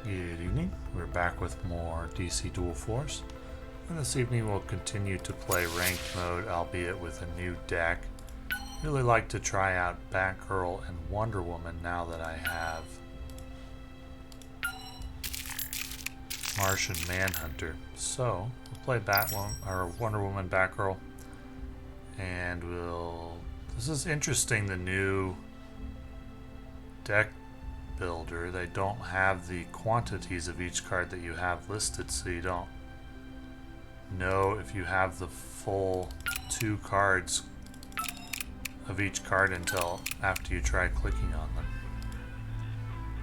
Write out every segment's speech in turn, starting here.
Good evening. We're back with more DC Dual Force. And this evening we'll continue to play ranked mode, albeit with a new deck. Really like to try out Batgirl and Wonder Woman now that I have Martian Manhunter. So we'll play Batwoman or Wonder Woman Batgirl. And this is interesting, the new deck builder. They don't have the quantities of each card that you have listed, so you don't know if you have the full 2 cards of each card until after you try clicking on them.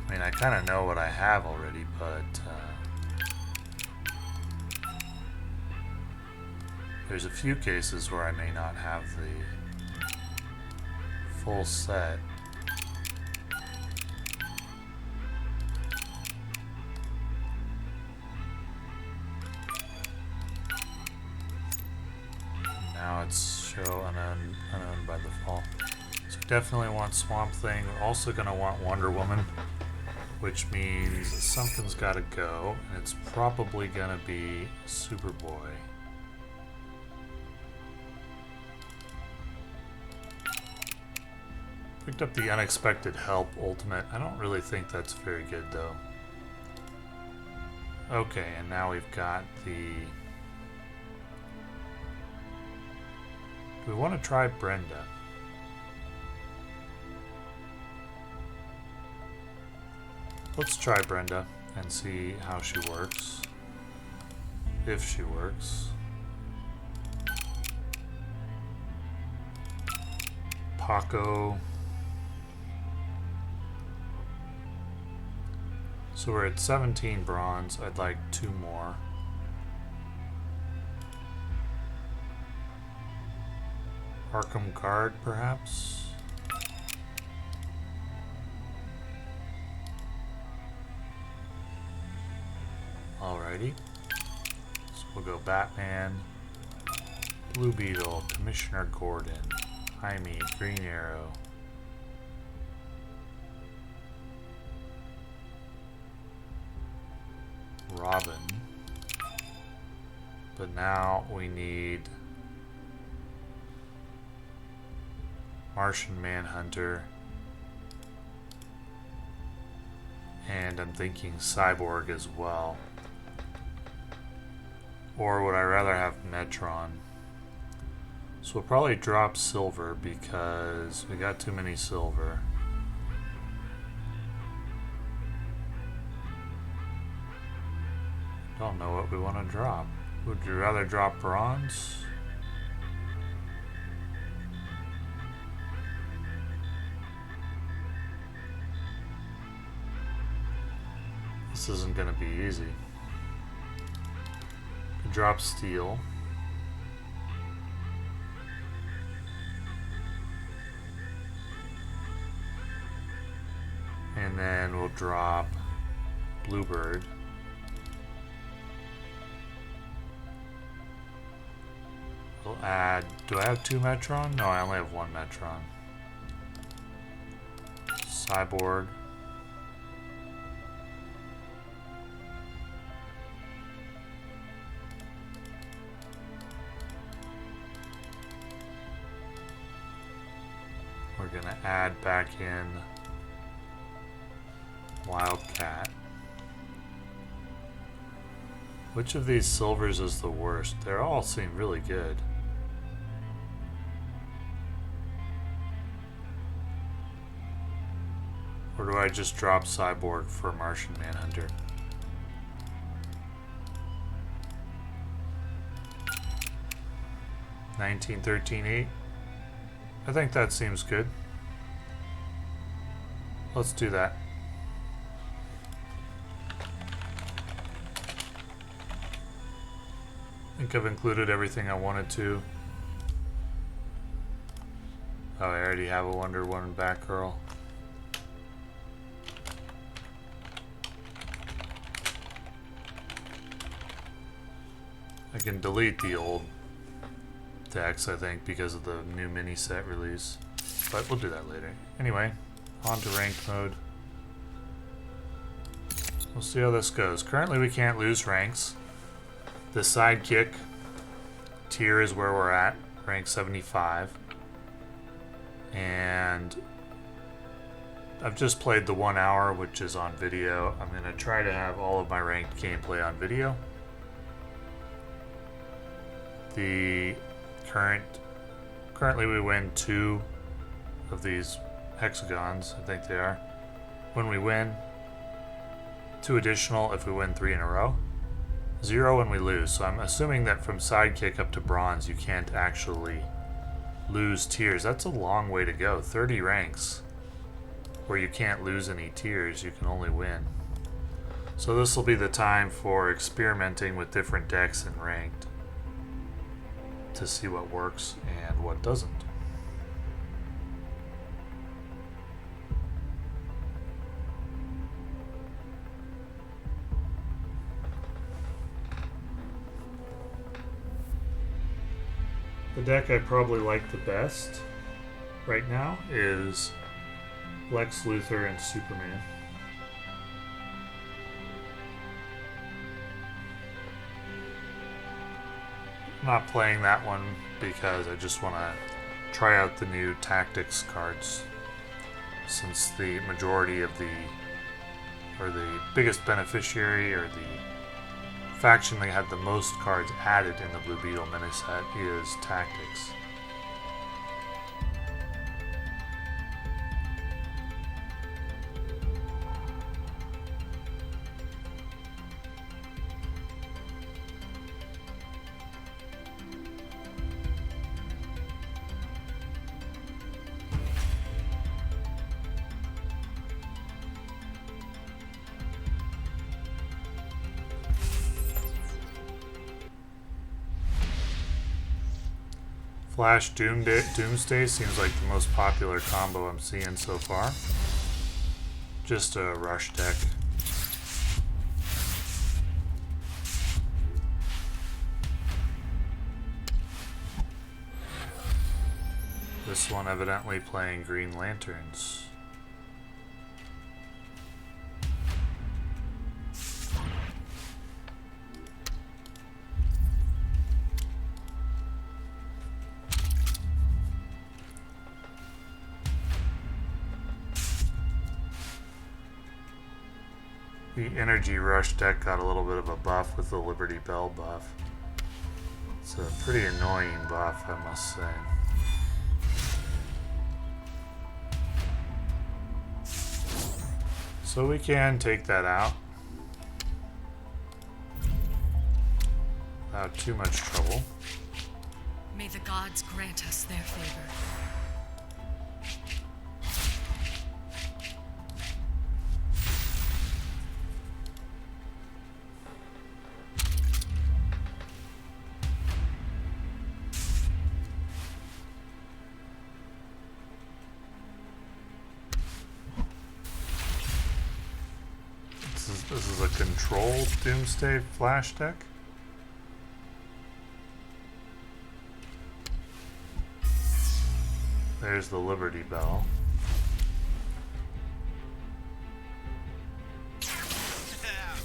I mean, I kind of know what I have already, but there's a few cases where I may not have the full set. Now it's show unknown by default. So definitely want Swamp Thing. We're also going to want Wonder Woman, which means something's got to go, and it's probably going to be Superboy. Picked up the Unexpected Help Ultimate. I don't really think that's very good though. Okay, and now we've got the... We want to try Brenda. Let's try Brenda and see how she works. If she works. Paco. So we're at 17 bronze. I'd like 2 more. Arkham Guard, perhaps? Alrighty. So we'll go Batman, Blue Beetle, Commissioner Gordon, Jaime, Green Arrow. Robin. But now we need Martian Manhunter, and I'm thinking Cyborg as well. Or would I rather have Metron? So we'll probably drop Silver because we got too many Silver. Don't know what we want to drop. Would you rather drop Bronze? This isn't going to be easy. Drop Steel. And then we'll drop Bluebird. We'll add... Do I have 2 Metron? No, I only have 1 Metron. Cyborg. We're gonna add back in Wildcat. Which of these silvers is the worst? They all seem really good. Or do I just drop Cyborg for Martian Manhunter? $19.13.8. I think that seems good. Let's do that. I think I've included everything I wanted to. Oh, I already have a Wonder Woman Batgirl. I can delete the old decks, I think, because of the new mini set release. But we'll do that later. Anyway, on to ranked mode. We'll see how this goes. Currently we can't lose ranks. The sidekick tier is where we're at, rank 75. And I've just played the 1 hour, which is on video. I'm going to try to have all of my ranked gameplay on video. Currently we win 2 of these hexagons, I think they are. When we win, 2 additional if we win 3 in a row. 0 when we lose. So I'm assuming that from sidekick up to bronze you can't actually lose tiers. That's a long way to go. 30 ranks where you can't lose any tiers, you can only win. So this will be the time for experimenting with different decks and ranked to see what works and what doesn't. The deck I probably like the best right now is Lex Luthor and Superman. I'm not playing that one because I just want to try out the new tactics cards, since the majority of the biggest beneficiary or the faction that had the most cards added in the Blue Beetle mini set is tactics. Flash Doomsday seems like the most popular combo I'm seeing so far. Just a rush deck. This one evidently playing Green Lanterns. The Energy Rush deck got a little bit of a buff with the Liberty Bell buff. It's a pretty annoying buff, I must say. So we can take that out without too much trouble. May the gods grant us their favor. This is a controlled Doomsday Flash deck. There's the Liberty Bell.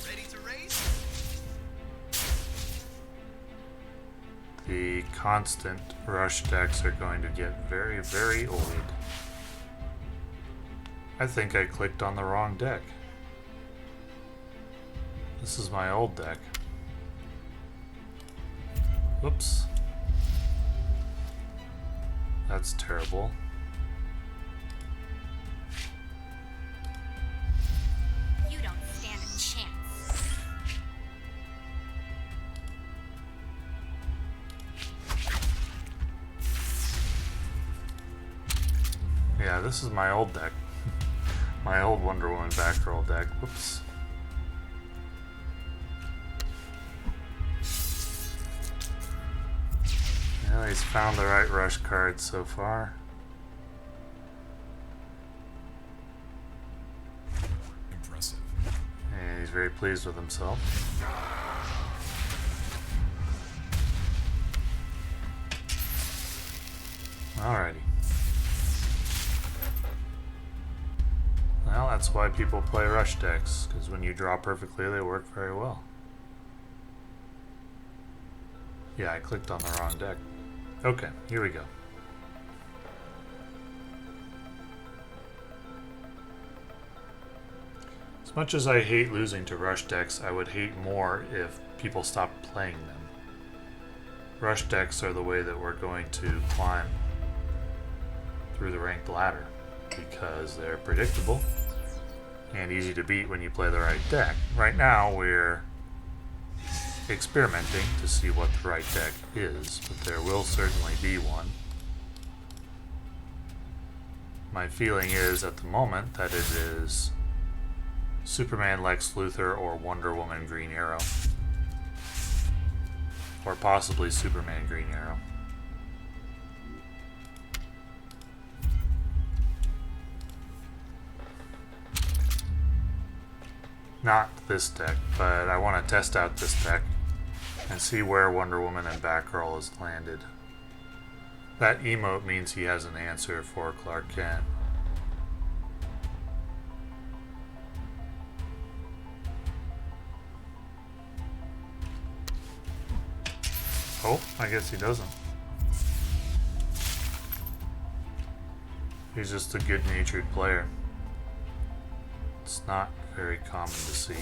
Ready to race? The constant rush decks are going to get very, very old. I think I clicked on the wrong deck. This is my old deck. Whoops. That's terrible. You don't stand a chance. Yeah, this is my old deck. My old Wonder Woman Batgirl deck. Whoops. Well, he's found the right rush card so far. Impressive. And he's very pleased with himself. Alrighty. Well, That's why people play rush decks, because when you draw perfectly, they work very well. Yeah, I clicked on the wrong deck. Okay, here we go. As much as I hate losing to rush decks, I would hate more if people stopped playing them. Rush decks are the way that we're going to climb through the ranked ladder, because they're predictable and easy to beat when you play the right deck. Right now we're experimenting to see what the right deck is, but there will certainly be one. My feeling is at the moment that it is Superman Lex Luthor or Wonder Woman Green Arrow. Or possibly Superman Green Arrow. Not this deck, but I want to test out this deck and see where Wonder Woman and Batgirl has landed. That emote means he has an answer for Clark Kent. Oh, I guess he doesn't. He's just a good-natured player. It's not very common to see.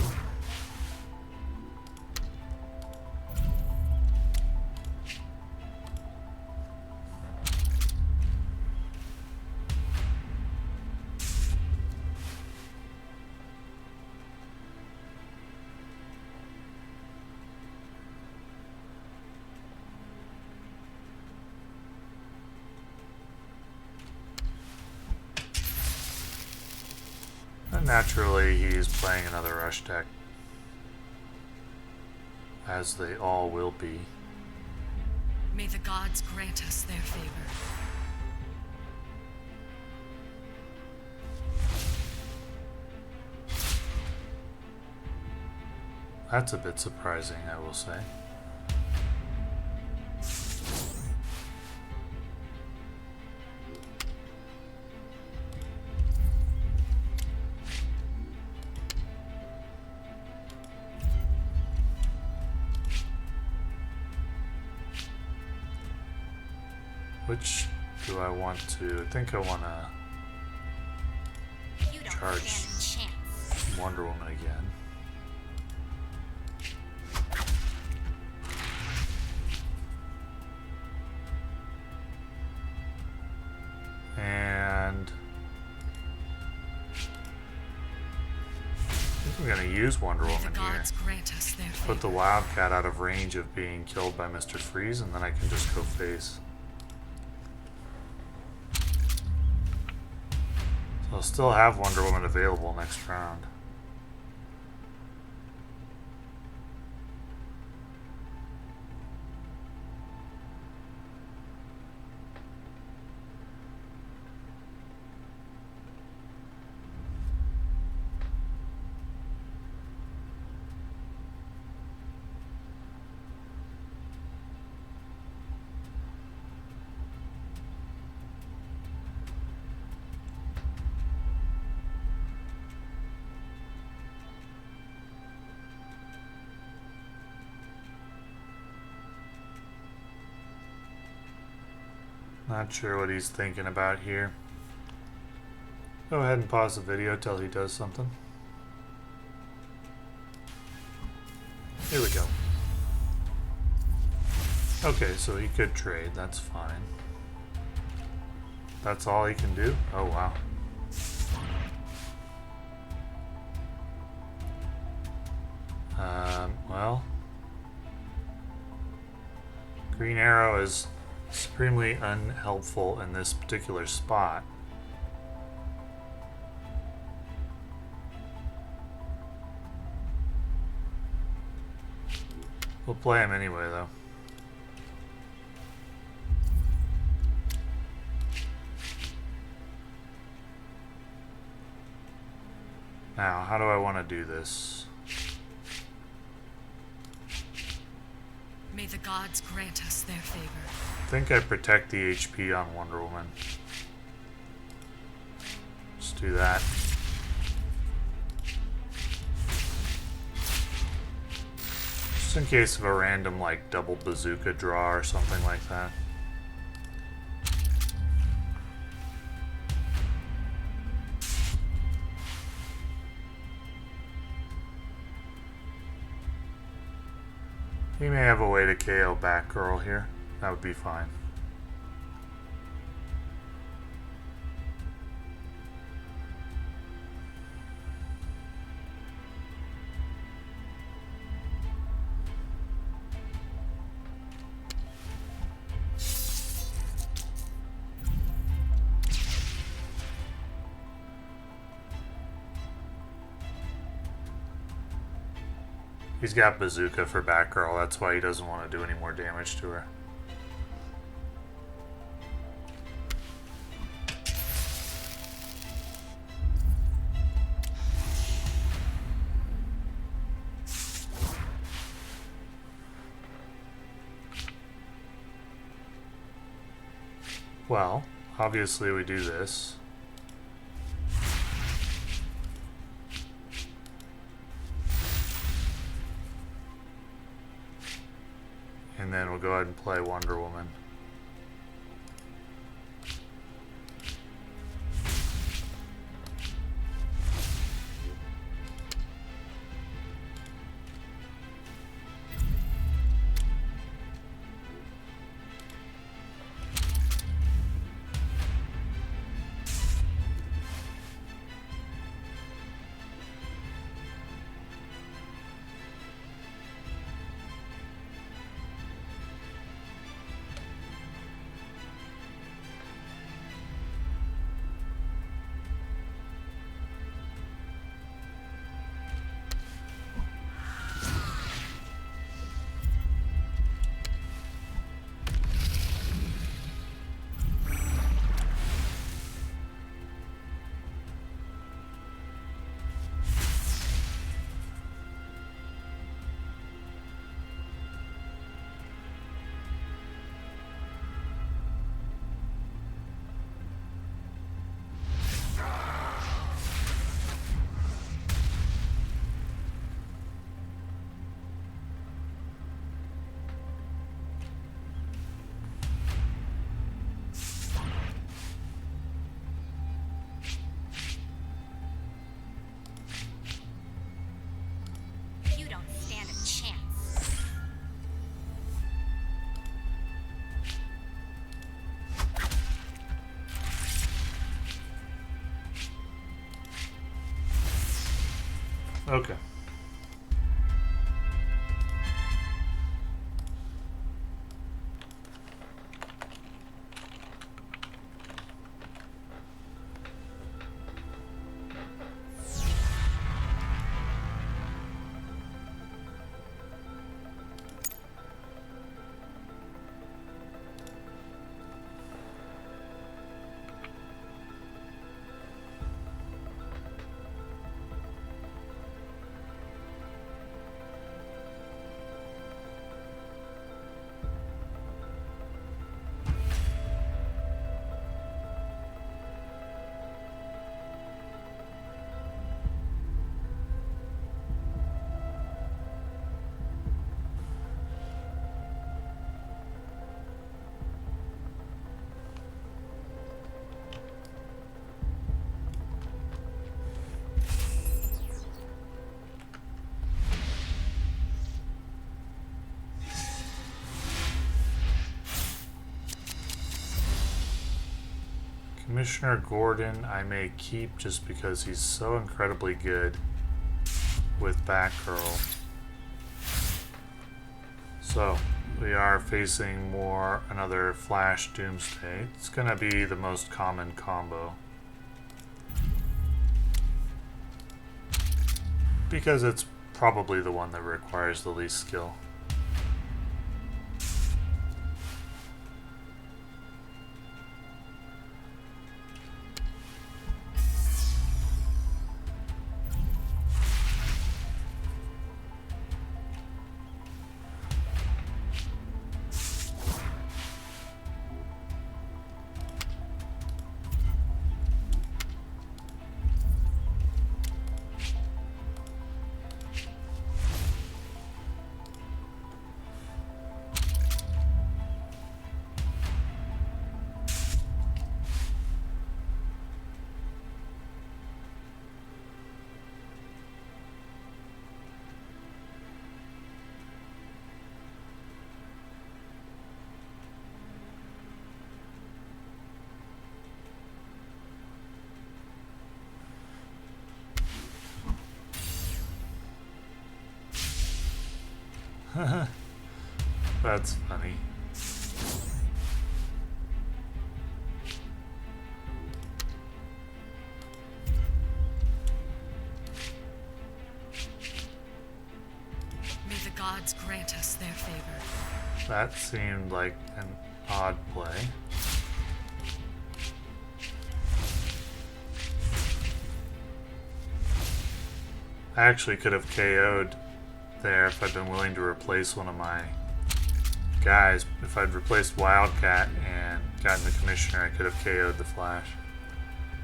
Naturally, he's playing another rush deck, as they all will be. May the gods grant us their favor. That's a bit surprising, I will say. Which do I want to? I think I want You to don't charge stand a chance. Wonder Woman again. And I think I'm going to use Wonder May the Woman here. gods grant us their favor. Put the Wildcat out of range of being killed by Mr. Freeze, and then I can just go face. So I'll still have Wonder Woman available next round. Not sure what he's thinking about here. Go ahead and pause the video till he does something. Here we go. Okay, so he could trade, that's fine. That's all he can do? Oh wow. Well, Green Arrow is supremely unhelpful in this particular spot. We'll play him anyway, though. Now, how do I want to do this? May the gods grant us their favor. I think I protect the HP on Wonder Woman. Just do that. Just in case of a random, like, double bazooka draw or something like that. He may have a way to KO Batgirl here. That would be fine. He's got bazooka for Batgirl, that's why he doesn't want to do any more damage to her. Well, obviously we do this. And then we'll go ahead and play Wonder Woman. You don't stand a chance. Okay. Commissioner Gordon I may keep just because he's so incredibly good with Batgirl. So we are facing another Flash Doomsday. It's gonna be the most common combo because it's probably the one that requires the least skill. That's funny. May the gods grant us their favor. That seemed like an odd play. I actually could have KO'd there if I'd been willing to replace one of my guys. If I'd replaced Wildcat and gotten the Commissioner, I could have KO'd the Flash.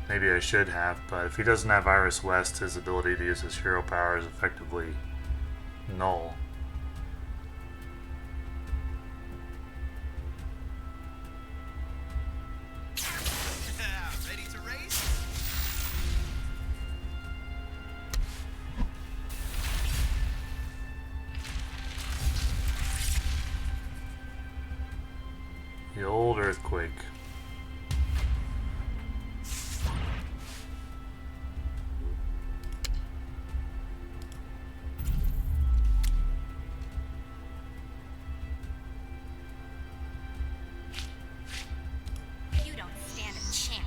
Maybe I should have, but if he doesn't have Iris West, his ability to use his hero power is effectively null. Ready to race? The old earthquake. You don't stand a chance.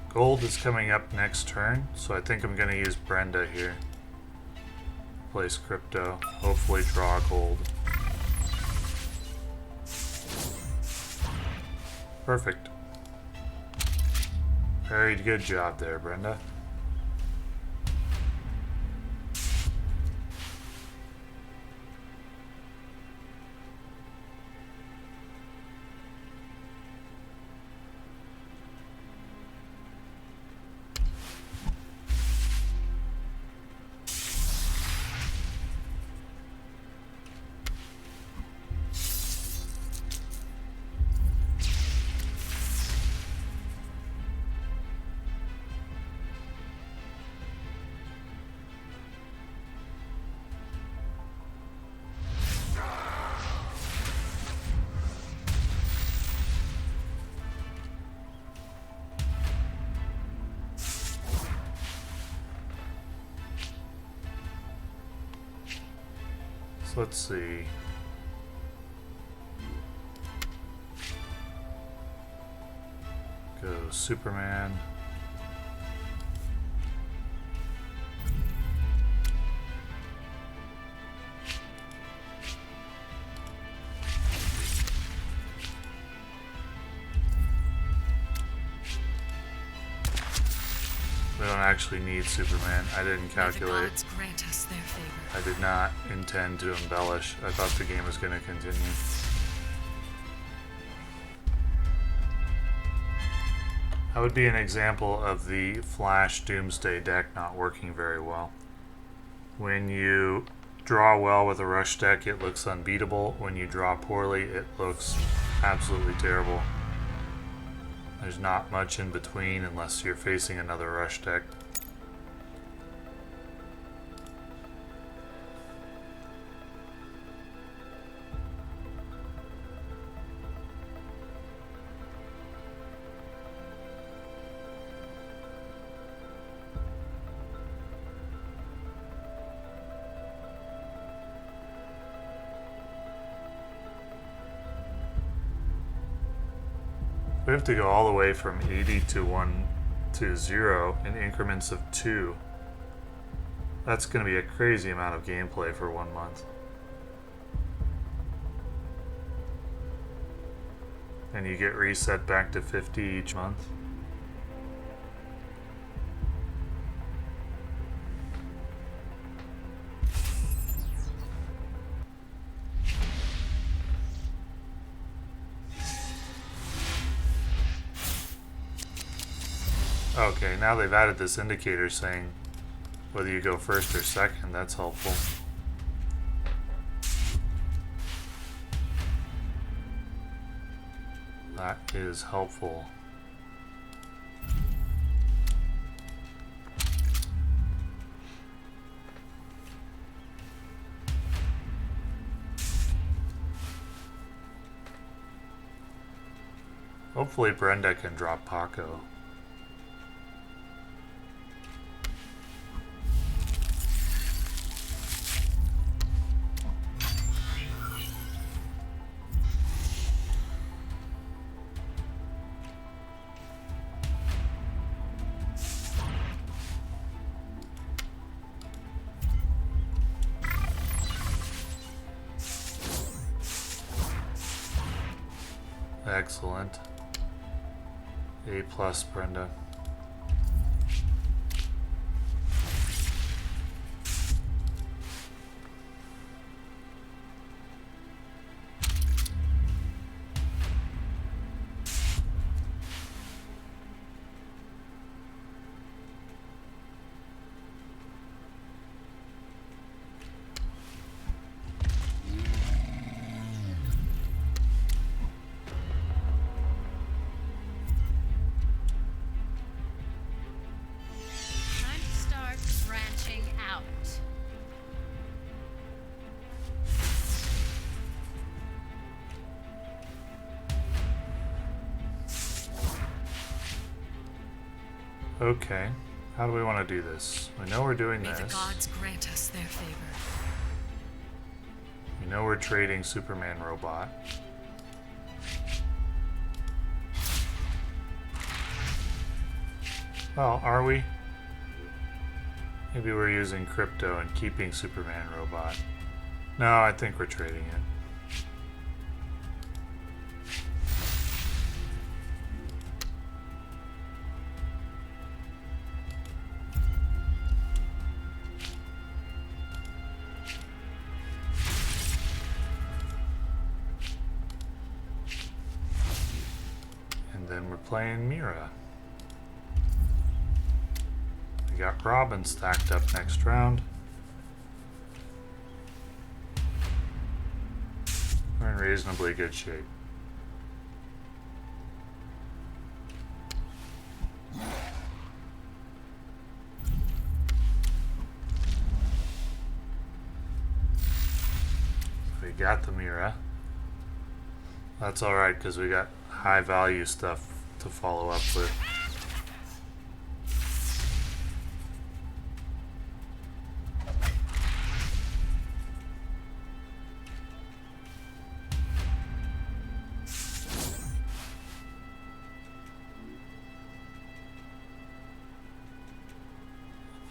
Gold is coming up next turn, so I think I'm going to use Brenda here. Place Crypto. Hopefully draw gold. Perfect. Very good job there, Brenda. So let's see. Go Superman. We don't actually need Superman. I didn't May the calculate. gods grant us their favor. I did not intend to embellish. I thought the game was going to continue. That would be an example of the Flash Doomsday deck not working very well. When you draw well with a rush deck, it looks unbeatable. When you draw poorly, it looks absolutely terrible. There's not much in between unless you're facing another rush deck. We have to go all the way from 80 to 1 to 0 in increments of 2. That's going to be a crazy amount of gameplay for 1 month. And you get reset back to 50 each month. Okay, now they've added this indicator saying whether you go first or second. That's helpful. That is helpful. Hopefully Brenda can drop Paco. Excellent. A plus, Brenda. Time to start branching out. Okay. How do we want to do this? We know we're doing May this. the gods grant us their favor. We know we're trading Superman robot. Well, are we? Maybe we're using crypto and keeping Superman robot. No, I think we're trading it. And then we're playing Mira. We got Robin stacked up next round. We're in reasonably good shape. So we got the Mira. That's alright because we got high value stuff to follow up with.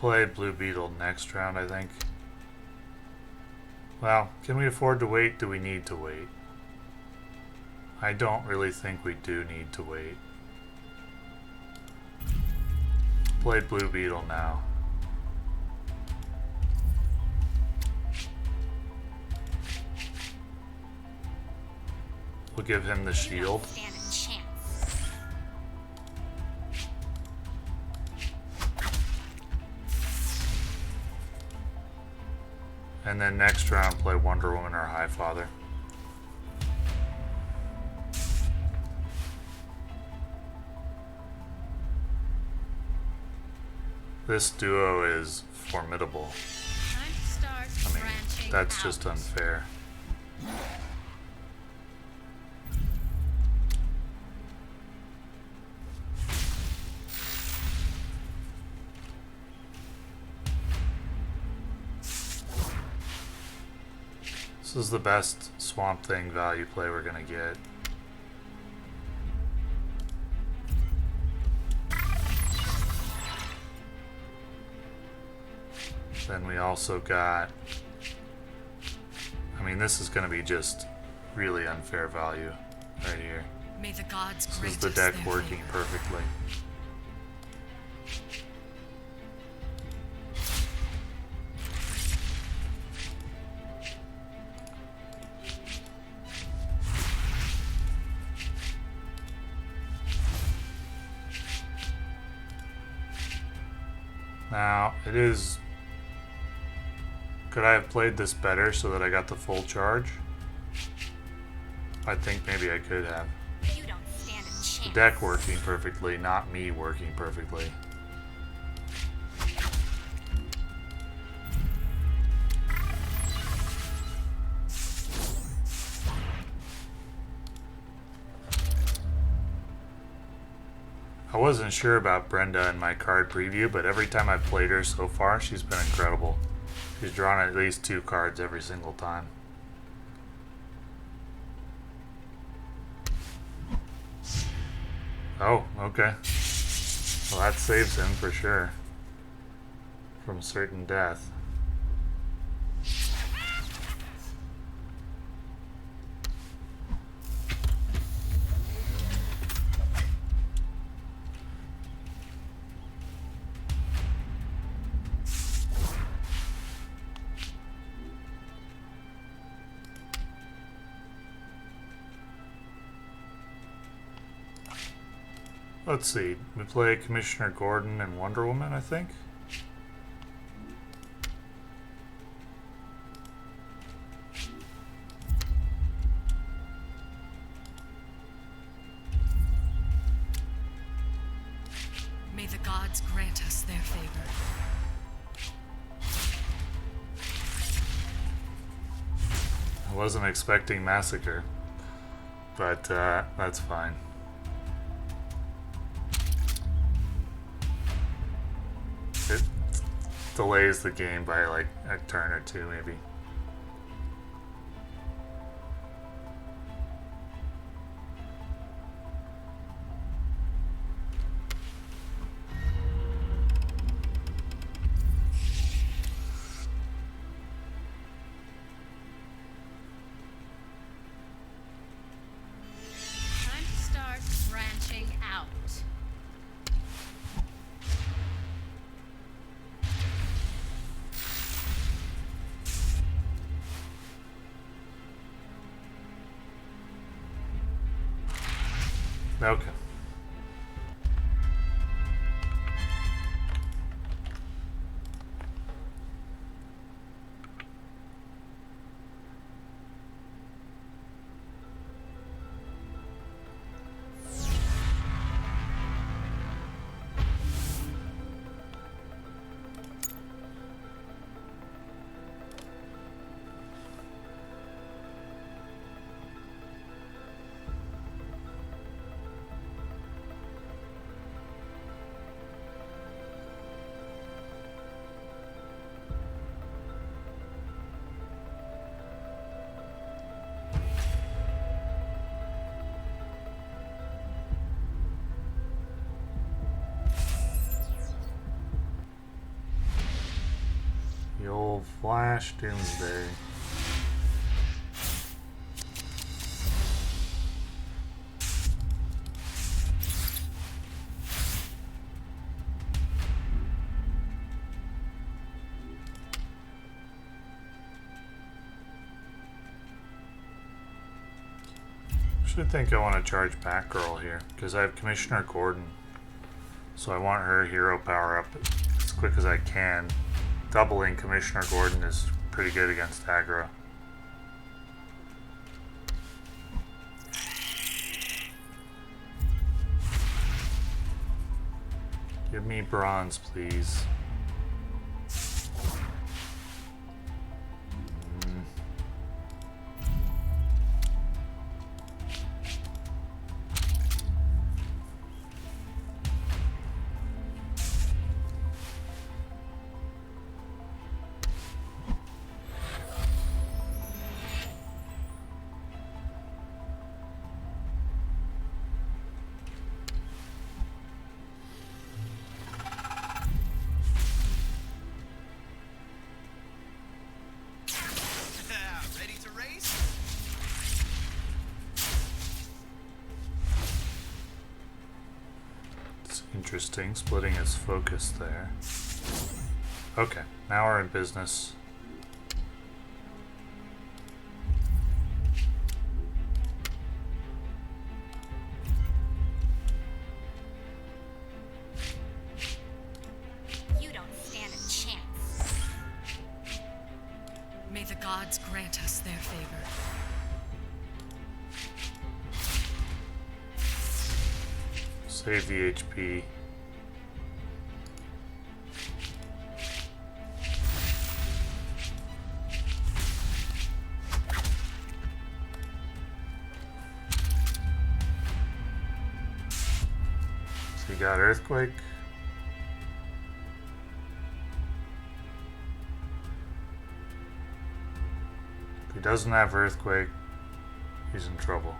Play Blue Beetle next round, I think. Well, can we afford to wait? Do we need to wait? I don't really think we do need to wait. Play Blue Beetle now. We'll give him the You shield. don't stand a chance. And then next round, play Wonder Woman or High Father. This duo is formidable. Time to start I mean, branching that's out. just unfair. This is the best Swamp Thing value play we're gonna get. Then we also got, I mean, this is gonna be just really unfair value right here. May the gods This grant is the us deck their working favor. perfectly. Now, it is... Could I have played this better so that I got the full charge? I think maybe I could have. You don't stand a chance. The deck working perfectly, not me working perfectly. wasn't sure about Brenda in my card preview, but every time I've played her so far, she's been incredible. She's drawn at least 2 cards every single time. Oh, okay. Well, that saves him for sure from certain death. Let's see. We play Commissioner Gordon and Wonder Woman, I think. May the gods grant us their favor. I wasn't expecting Massacre, but that's fine. It delays the game by like a turn or two, maybe. Time to start branching out. Okay. The old Flash Doomsday. I think I want to charge Batgirl here because I have Commissioner Gordon, so I want her hero power up as quick as I can. Doubling Commissioner Gordon is pretty good against aggro. Give me bronze, please. Ready to race? It's interesting, splitting his focus there. Okay, now we're in business. You don't stand a chance. May the gods grant us their favor. Save the HP. He got Earthquake. If he doesn't have Earthquake, he's in trouble.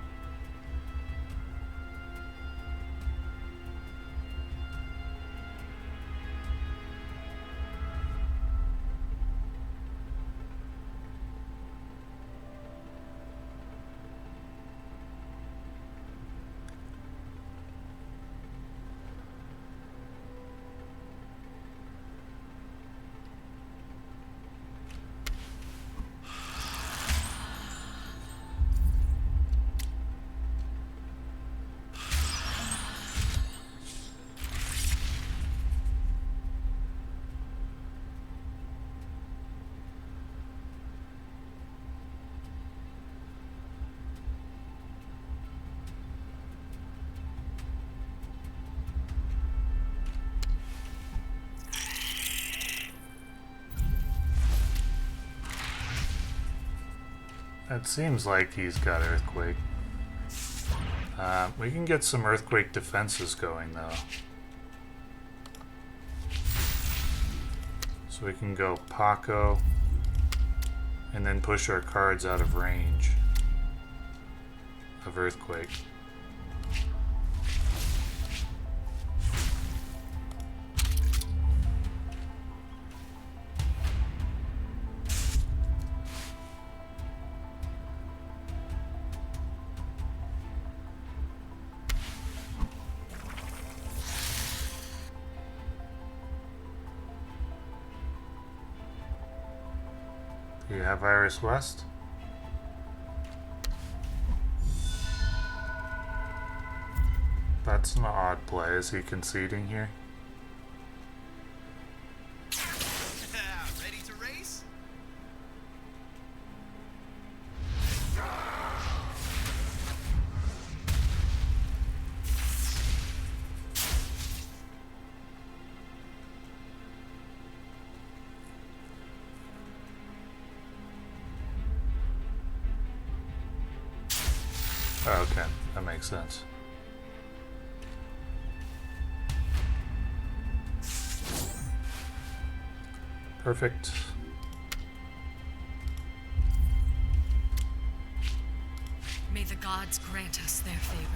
It seems like he's got Earthquake. We can get some Earthquake defenses going though. So we can go Paco and then push our cards out of range of Earthquake. Do you have Iris West? That's an odd play. Is he conceding here? Ready to race? Oh, okay, that makes sense. Perfect. May the gods grant us their favor.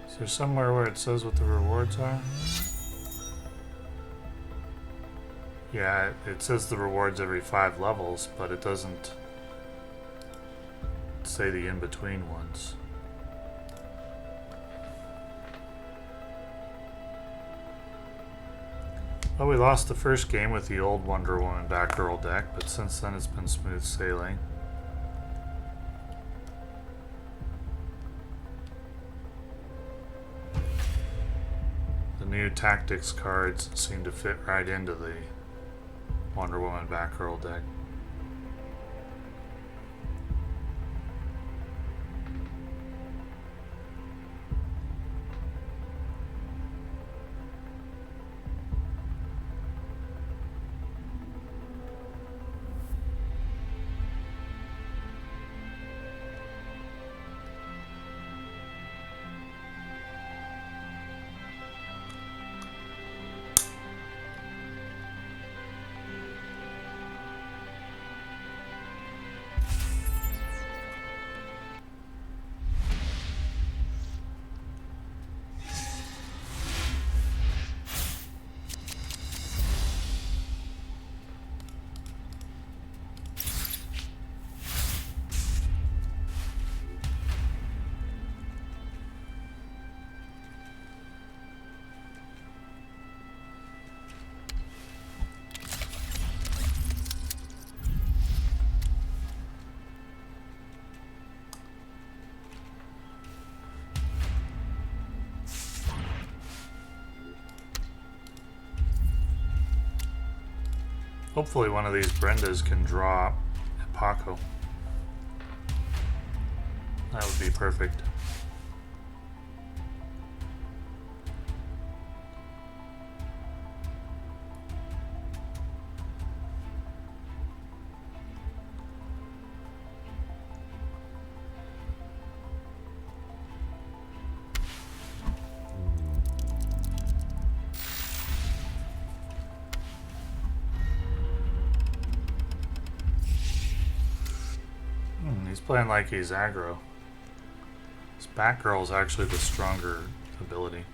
Is there somewhere where it says what the rewards are? Yeah, it says the rewards every 5 levels, but it doesn't say the in-between ones. Well, we lost the first game with the old Wonder Woman Batgirl deck, but since then it's been smooth sailing. The new tactics cards seem to fit right into the Wonder Woman Batgirl deck. Hopefully one of these Brendas can draw a Paco. That would be perfect. He's playing like he's aggro. This Batgirl is actually the stronger ability.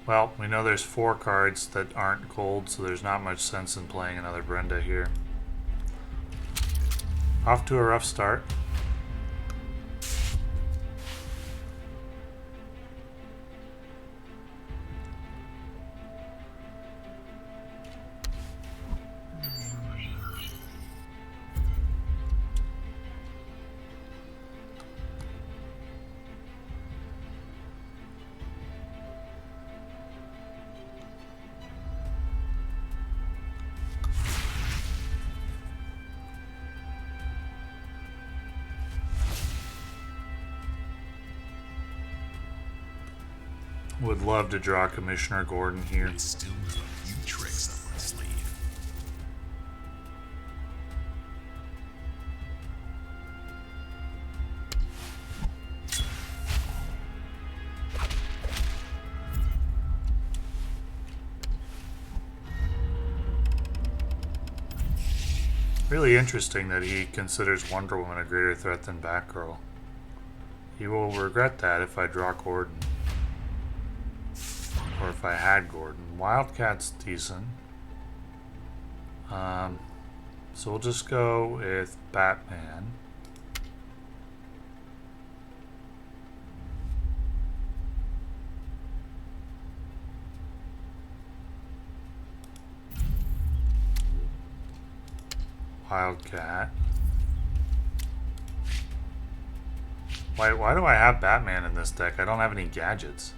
Well, we know there's 4 cards that aren't gold, so there's not much sense in playing another Brenda here. Off to a rough start. Would love to draw Commissioner Gordon here. Still have a few tricks up my sleeve. Really interesting that he considers Wonder Woman a greater threat than Batgirl. He will regret that if I draw Gordon. Or if I had Gordon. Wildcat's decent. So we'll just go with Batman. Wildcat. Why do I have Batman in this deck? I don't have any gadgets.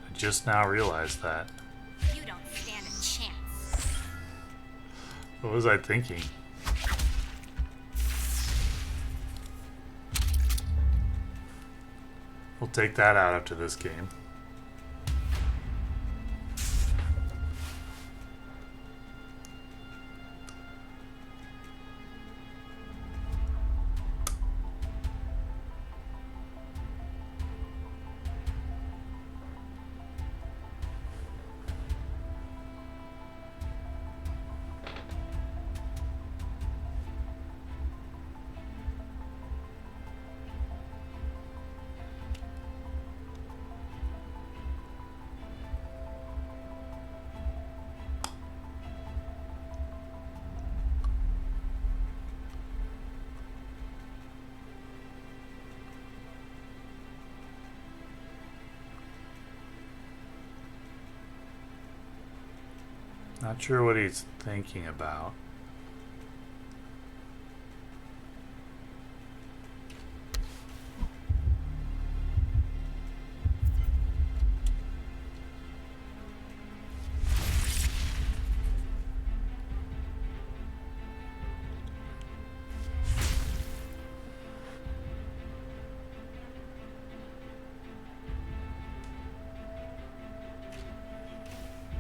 I just now realized that. You don't stand a chance. What was I thinking? We'll take that out after this game. Not sure what he's thinking about.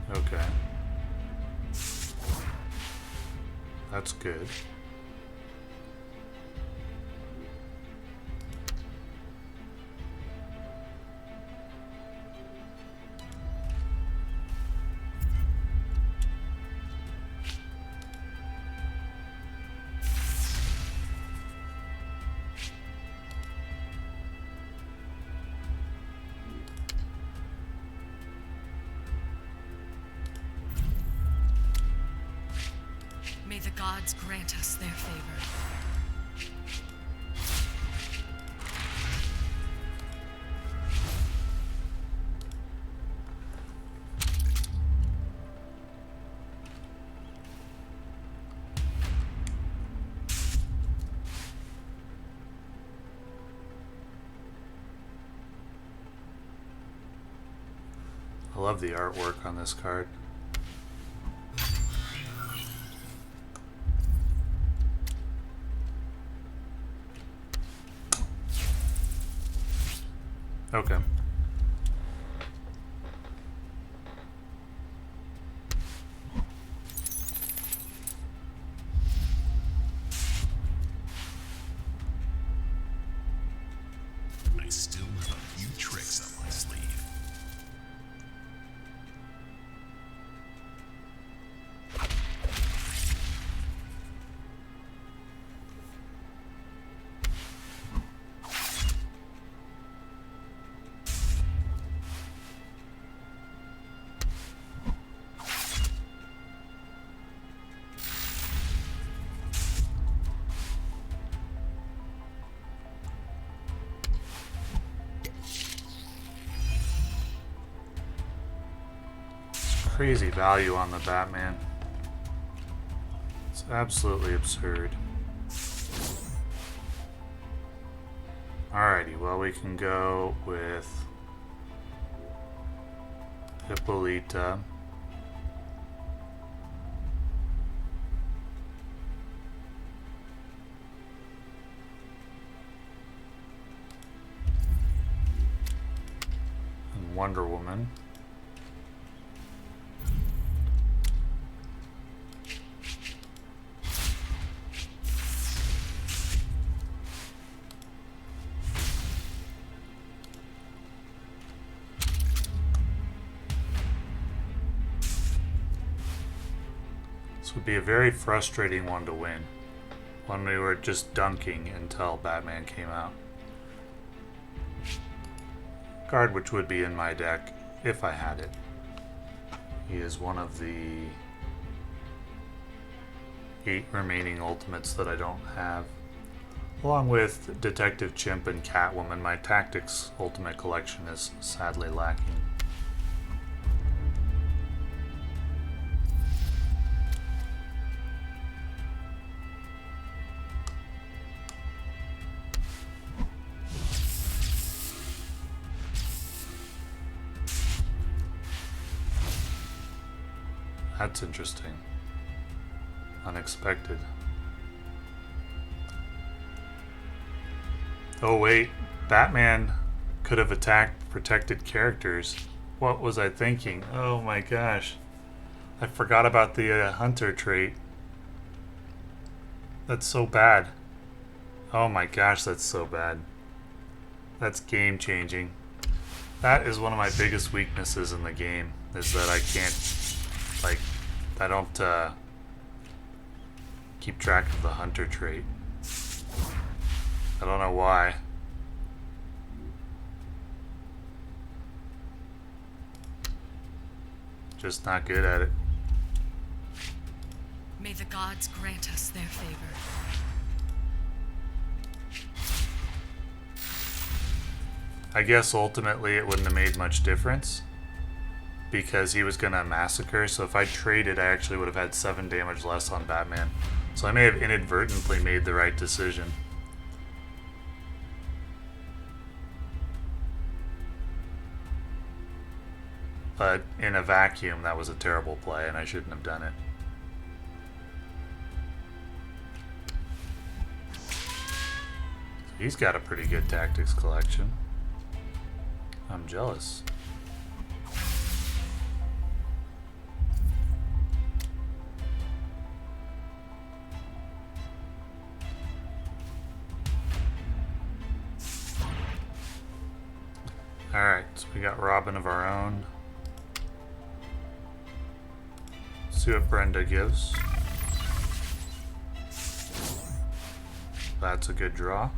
Okay. That's good. May the gods grant us their favor. love the artwork on this card. Okay. I still have a few tricks up my sleeve. Crazy value on the Batman. It's absolutely absurd. Alrighty, well, we can go with Hippolyta. And Wonder Woman. This would be a very frustrating one to win. When we were just dunking until Batman came out. Card which would be in my deck if I had it. He is one of the 8 remaining ultimates that I don't have. Along with Detective Chimp and Catwoman, my Tactics Ultimate collection is sadly lacking. That's interesting. Unexpected. Oh wait, Batman could have attacked protected characters. What was I thinking? Oh my gosh. I forgot about the Hunter trait. That's so bad. Oh my gosh, that's so bad. That's game changing. That is one of my biggest weaknesses in the game, is that I can't, like, I don't keep track of the Hunter trait. I don't know why. Just not good at it. May the gods grant us their favor. I guess ultimately it wouldn't have made much difference because he was gonna massacre, so if I traded I actually would have had 7 damage less on Batman. So I may have inadvertently made the right decision. But in a vacuum, that was a terrible play, and I shouldn't have done it. He's got a pretty good tactics collection. I'm jealous. Alright, so we got Robin of our own. See what Brenda gives. That's a good draw.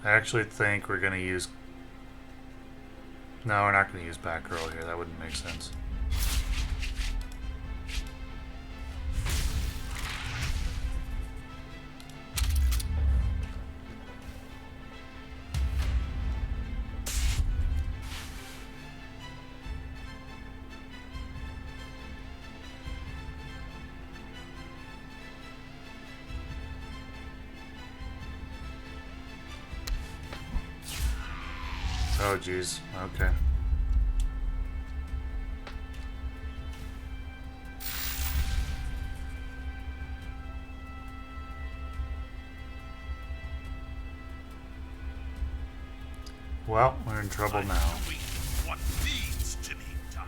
I actually think we're going to use... No, we're not going to use Batgirl here. That wouldn't make sense. Oh, geez. Okay. Well, we're in trouble now. Doing what needs to be done.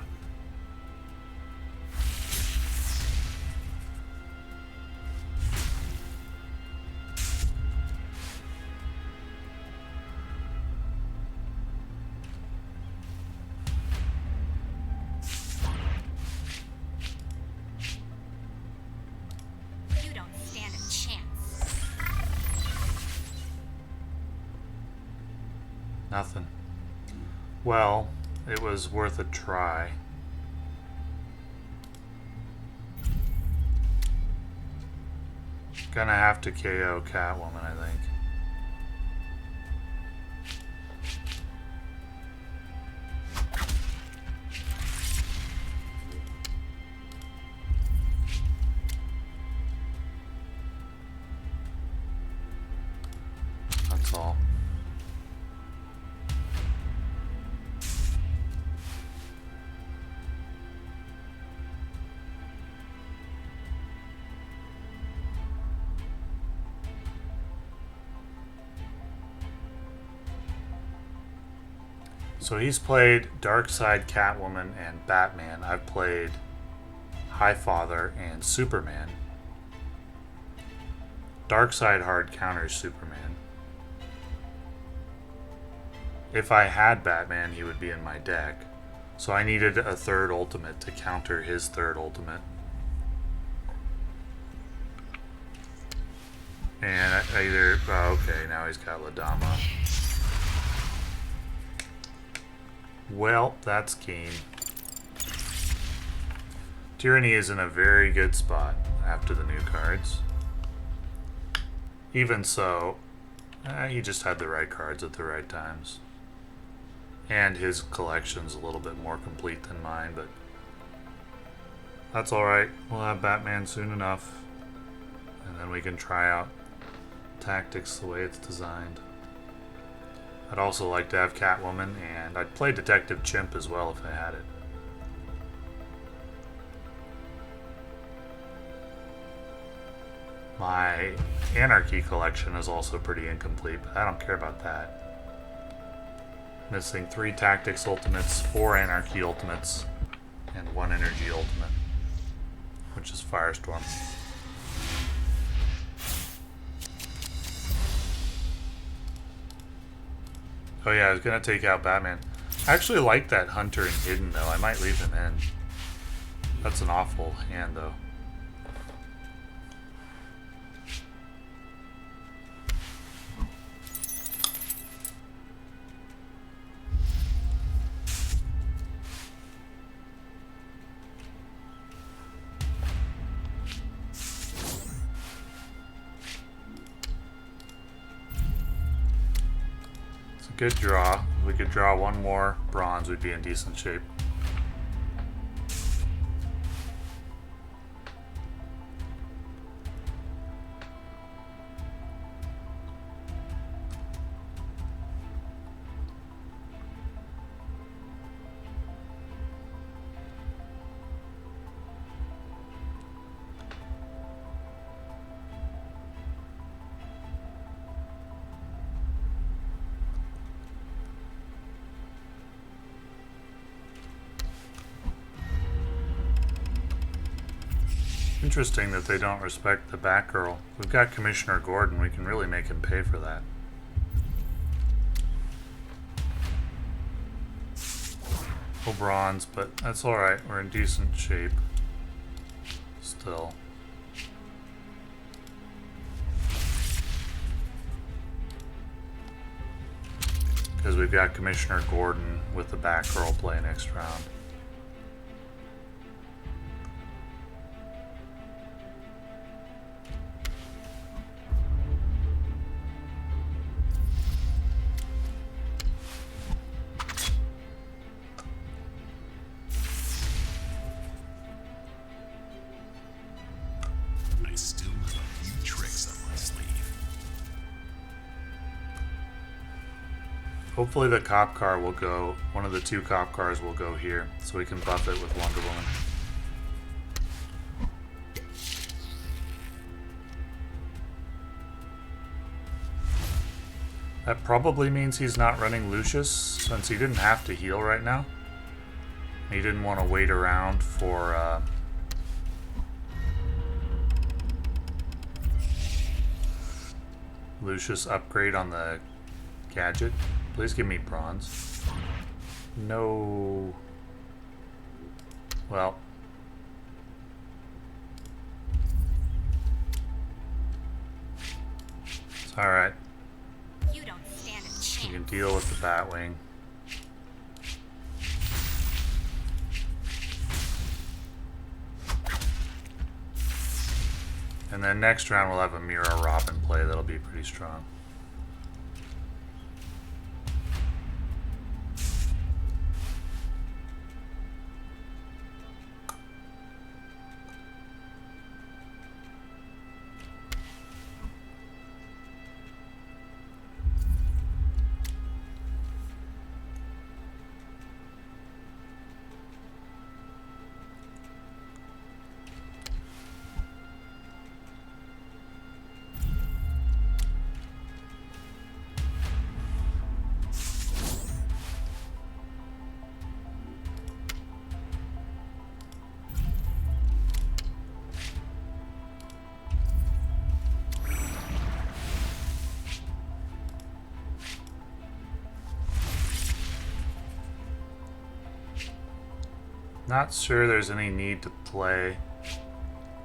You don't stand a chance. Nothing. Well, it was worth a try. Gonna have to KO Catwoman, I think. That's all. So he's played Darkseid, Catwoman, and Batman. I've played Highfather and Superman. Darkseid hard counters Superman. If I had Batman, he would be in my deck. So I needed a third ultimate to counter his third ultimate. And I either... Oh, okay, now he's got Ladama. Well, that's keen. Tyranny is in a very good spot after the new cards. Even so, he just had the right cards at the right times. And his collection's a little bit more complete than mine, but that's alright. We'll have Batman soon enough. And then we can try out tactics the way it's designed. I'd also like to have Catwoman, and I'd play Detective Chimp as well if I had it. My Anarchy collection is also pretty incomplete, but I don't care about that. Missing 3 Tactics Ultimates, 4 Anarchy Ultimates, and 1 Energy Ultimate, which is Firestorm. Oh yeah, I was gonna take out Batman. I actually like that Hunter and Hidden though. I might leave him in. That's an awful hand though. Good draw. If we could draw one more bronze, we'd be in decent shape. Interesting that they don't respect the Batgirl. We've got Commissioner Gordon. We can really make him pay for that. Oh, bronze, but that's alright. We're in decent shape. Still. Because we've got Commissioner Gordon with the Batgirl play next round. I still have a few tricks up my sleeve. Hopefully the cop car will go, one of the two cop cars will go here, so we can buff it with Wonder Woman. That probably means he's not running Lucius, since he didn't have to heal right now. He didn't want to wait around for Lucius upgrade on the gadget. Please give me bronze. No. Well. It's alright. You don't stand a chance. You can deal with the Batwing. And then next round we'll have a Mira Robin play that'll be pretty strong. Not sure there's any need to play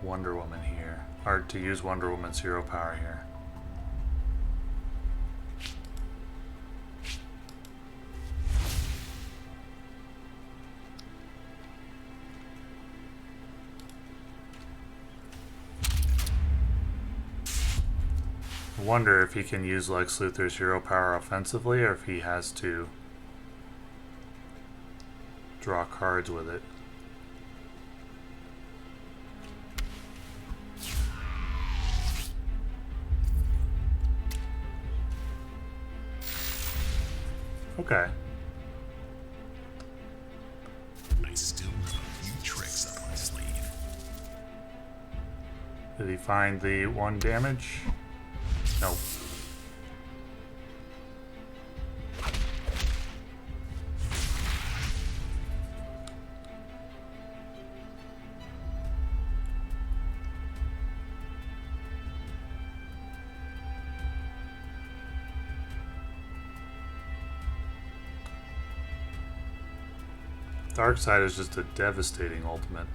Wonder Woman here, or to use Wonder Woman's hero power here. I wonder if he can use Lex Luthor's hero power offensively, or if he has to draw cards with it. Okay. I still have a few tricks up my sleeve. Did he find the 1 damage? Nope. Darkseid is just a devastating ultimate.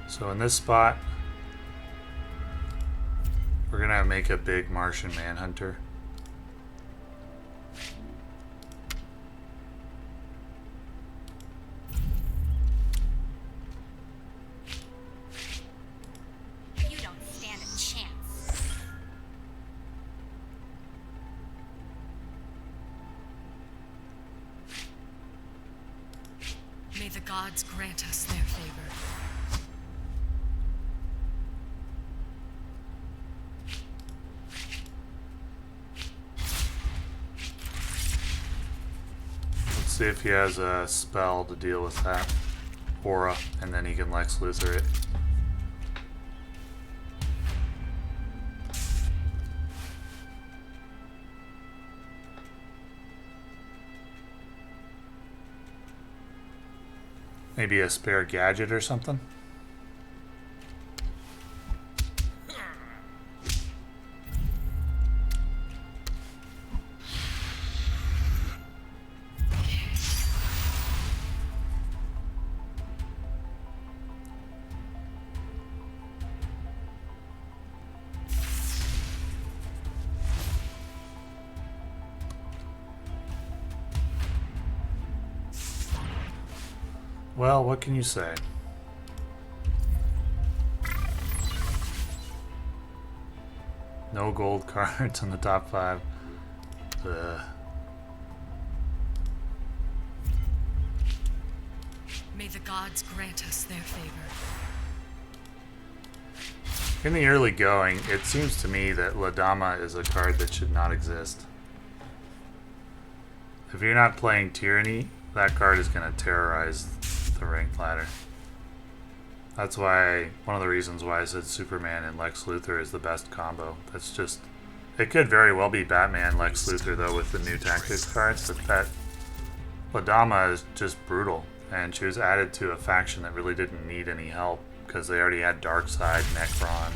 So in this spot, we're gonna make a big Martian Manhunter. You don't stand a chance. May the gods grant us their favor. Let's see if he has a spell to deal with that aura, and then he can Lex Luthor it. Maybe a spare gadget or something? Well, what can you say? No gold cards in the top 5. May the gods grant us their favor. In the early going, it seems to me that La Dama is a card that should not exist. If you're not playing Tyranny, that card is going to terrorize the ranked ladder. That's why, one of the reasons why I said Superman and Lex Luthor is the best combo. That's just, it could very well be Batman, Lex Luthor though with the new tactics cards, but that La Dama is just brutal. And she was added to a faction that really didn't need any help because they already had Darkseid, Necron.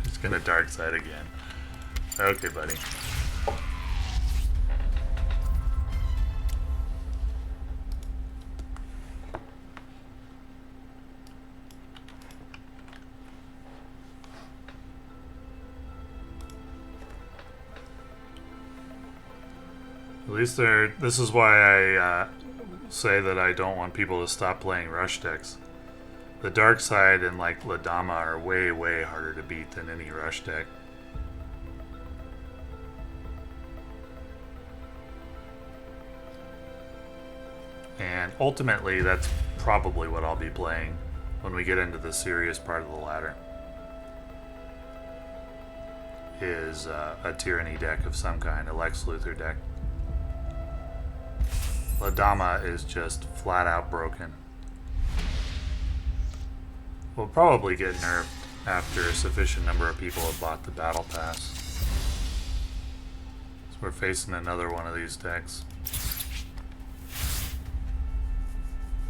He's gonna Darkseid again. Okay, buddy. At least this is why I say that I don't want people to stop playing rush decks. The Darkseid and like La Dama are way, way harder to beat than any rush deck. And ultimately, that's probably what I'll be playing when we get into the serious part of the ladder. Is a Tyranny deck of some kind, a Lex Luthor deck. La Dama is just flat out broken. We'll probably get nerfed after a sufficient number of people have bought the Battle Pass. So we're facing another one of these decks.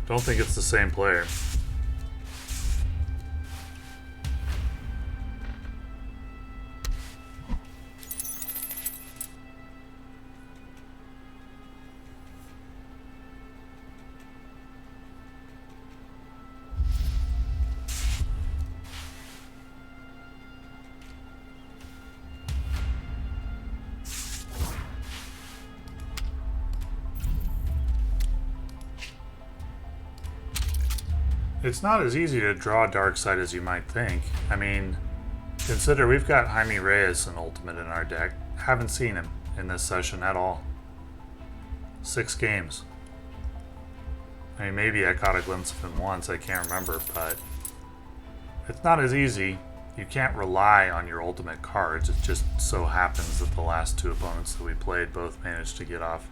Don't think it's the same player. It's not as easy to draw Darkseid as you might think. I mean, consider we've got Jaime Reyes in Ultimate in our deck. Haven't seen him in this session at all. 6 games. I mean, maybe I caught a glimpse of him once, I can't remember, but it's not as easy. You can't rely on your Ultimate cards. It just so happens that the last 2 opponents that we played both managed to get off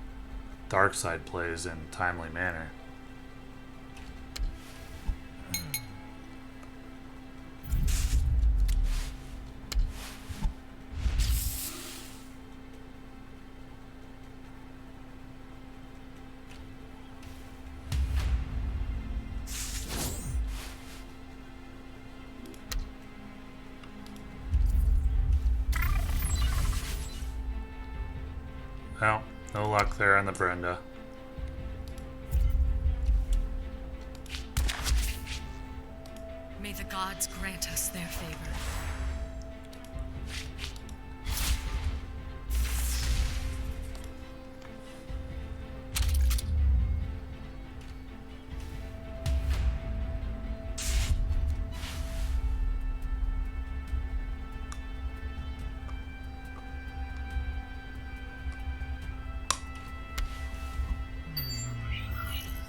Darkseid plays in a timely manner. Well, no luck there on the Brenda. May the gods grant us their favor.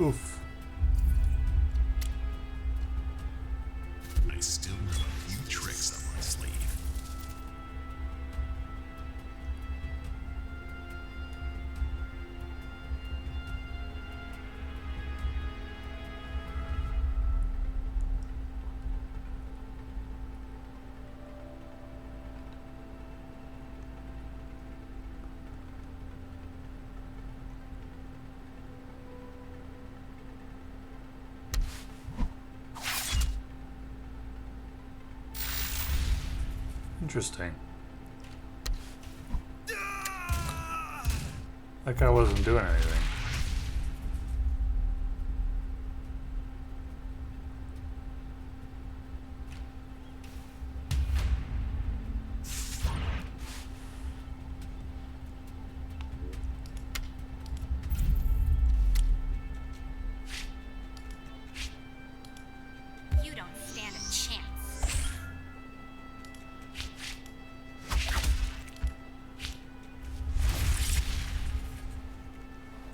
Oof. I still have a few tricks up my sleeve. Interesting. Like I wasn't doing anything. You don't stand a chance.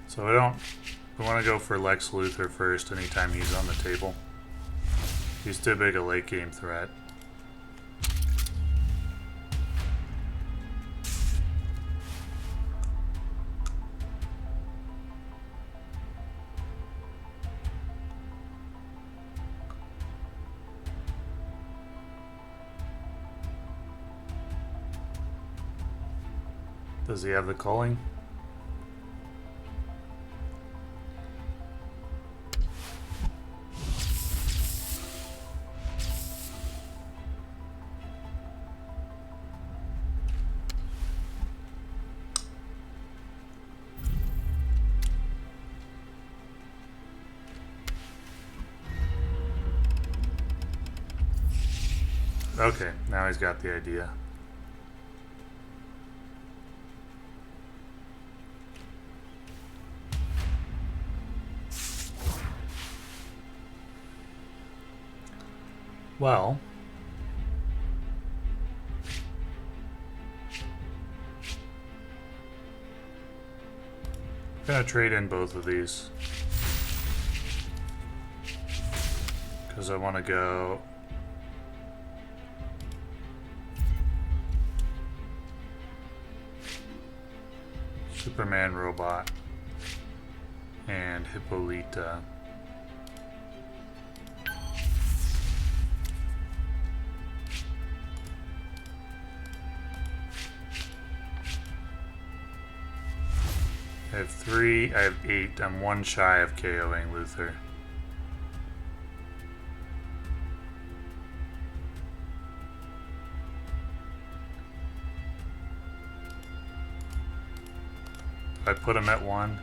So we want to go for Lex Luthor first anytime he's on the table. He's too big a late game threat. Does he have the culling? Okay, now he's got the idea. Well, I'm gonna trade in both of these because I want to go Superman Robot and Hippolyta. I have 3, I have 8. I'm 1 shy of KOing Luthor. If I put him at 1.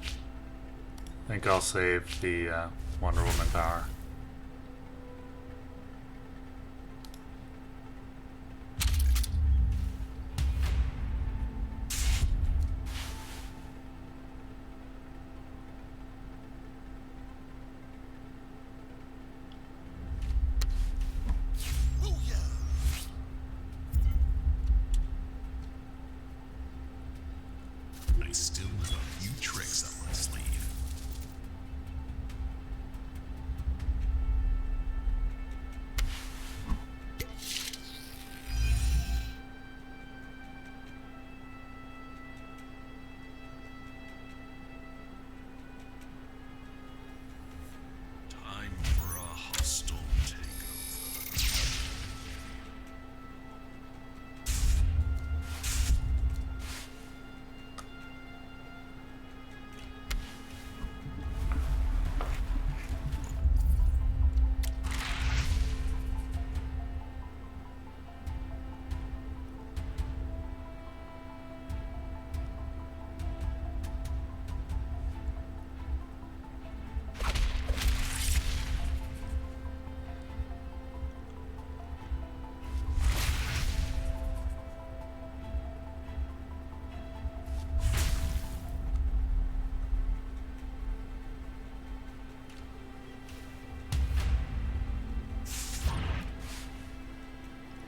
I think I'll save the Wonder Woman power. I still have a few tricks up my sleeve. Time for a hostile takeover.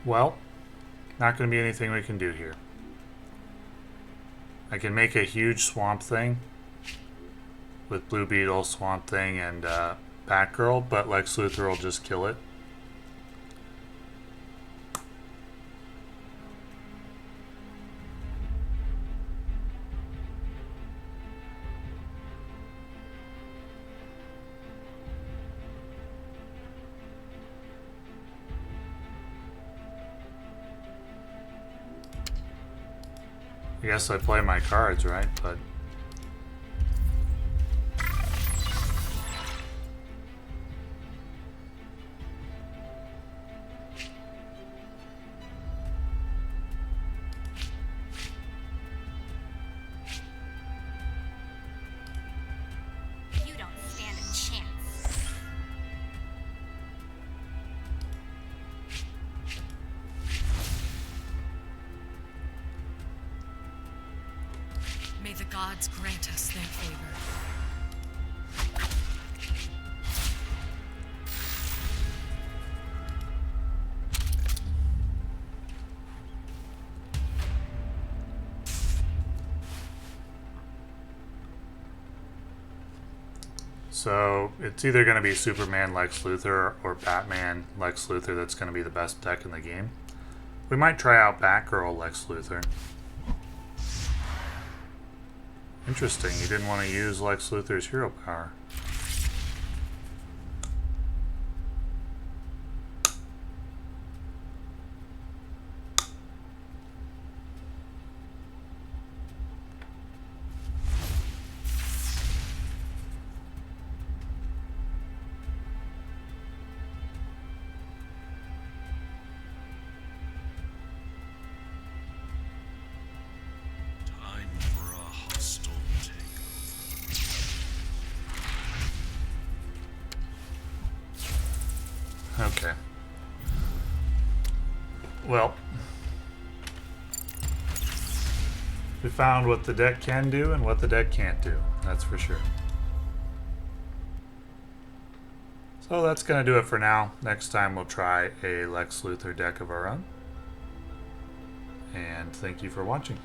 Well, not going to be anything we can do here. I can make a huge Swamp Thing with Blue Beetle, Swamp Thing, and Batgirl, but Lex Luthor will just kill it. I guess I play my cards, right? But You don't stand a chance. May the gods grant us their favor. So it's either going to be Superman Lex Luthor or Batman Lex Luthor that's going to be the best deck in the game. We might try out Batgirl Lex Luthor. Interesting, you didn't want to use Lex Luthor's hero power. Time for a hostile takeover. Okay. Well, we found what the deck can do and what the deck can't do. That's for sure. So that's going to do it for now. Next time we'll try a Lex Luthor deck of our own. And thank you for watching.